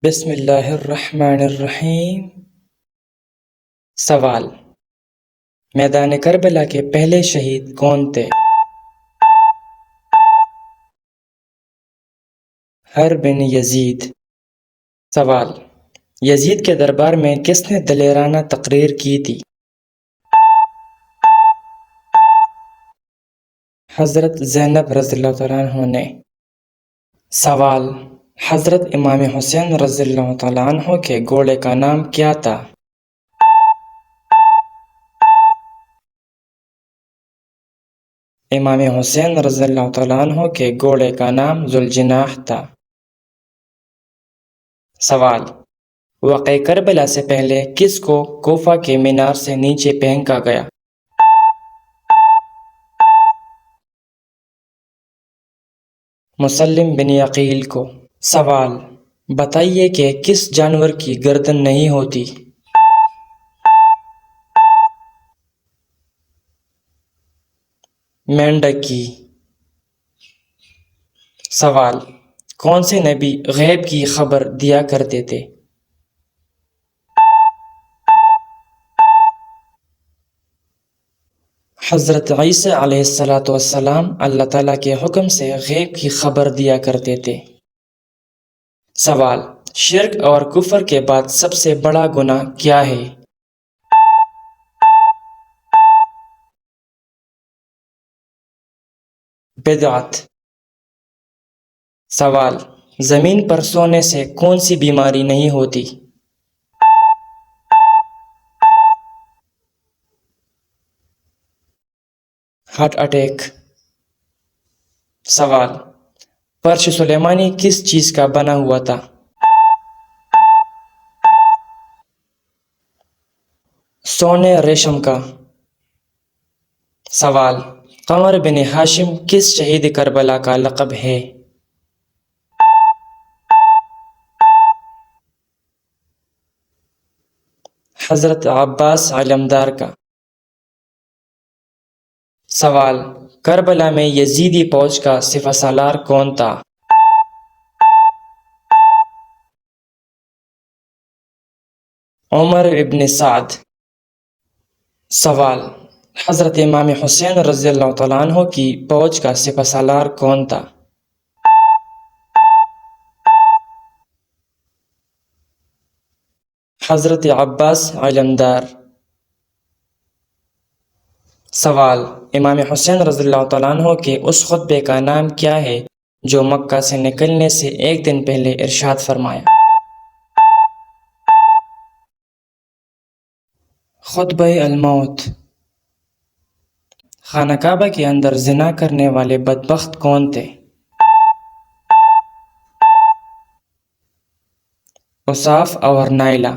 بسم اللہ الرحمن الرحیم۔ سوال: میدان کربلا کے پہلے شہید کون تھے؟ حر بن یزید۔ سوال: یزید کے دربار میں کس نے دلیرانہ تقریر کی تھی؟ حضرت زینب رضی اللہ تعالیٰ عنہ نے۔ سوال: حضرت امام حسین رضی اللہ تعالیٰ عنہ کے گھوڑے کا نام کیا تھا؟ امام حسین رضی اللہ تعالیٰ عنہ کے گھوڑے کا نام ذوالجناح تھا۔ سوال: واقعہ کربلا سے پہلے کس کو کوفہ کے مینار سے نیچے پھینکا گیا؟ مسلم بن عقیل کو۔ سوال: بتائیے کہ کس جانور کی گردن نہیں ہوتی؟ مینڈک کی۔ سوال: کون سے نبی غیب کی خبر دیا کرتے تھے؟ حضرت عیسیٰ علیہ السلام اللہ تعالیٰ کے حکم سے غیب کی خبر دیا کرتے تھے۔ سوال: شرک اور کفر کے بعد سب سے بڑا گناہ کیا ہے؟ بدعت۔ سوال: زمین پر سونے سے کون سی بیماری نہیں ہوتی؟ Heart attack. سوال: فرش سلیمانی کس چیز کا بنا ہوا تھا؟ سونے ریشم کا۔ سوال: قمر بن ہاشم کس شہید کربلا کا لقب ہے؟ حضرت عباس علمدار کا۔ سوال: کربلا میں یزیدی فوج کا سپہ سالار کون تھا؟ عمر ابن سعد۔ سوال: حضرت امام حسین رضی اللہ تعالیٰ عنہ کی فوج کا سپہ سالار کون تھا؟ حضرت عباس علمدار۔ سوال: امام حسین رضی اللہ تعالیٰ عنہ کے اس خطبے کا نام کیا ہے جو مکہ سے نکلنے سے ایک دن پہلے ارشاد فرمایا؟ خطبہ الموت۔ خانہ کعبہ کے اندر زنا کرنے والے بدبخت کون تھے؟ عصاف اور نائلہ۔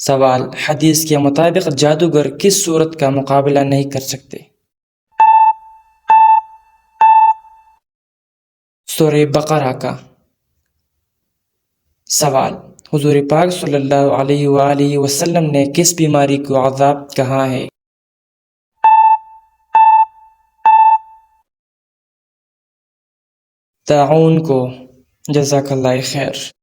سوال: حدیث کے مطابق جادوگر کس صورت کا مقابلہ نہیں کر سکتے؟ سورہ بقرہ کا۔ سوال: حضور پاک صلی اللہ علیہ وآلہ وسلم نے کس بیماری کو عذاب کہا ہے؟ طاعون کو۔ جزاک اللہ خیر۔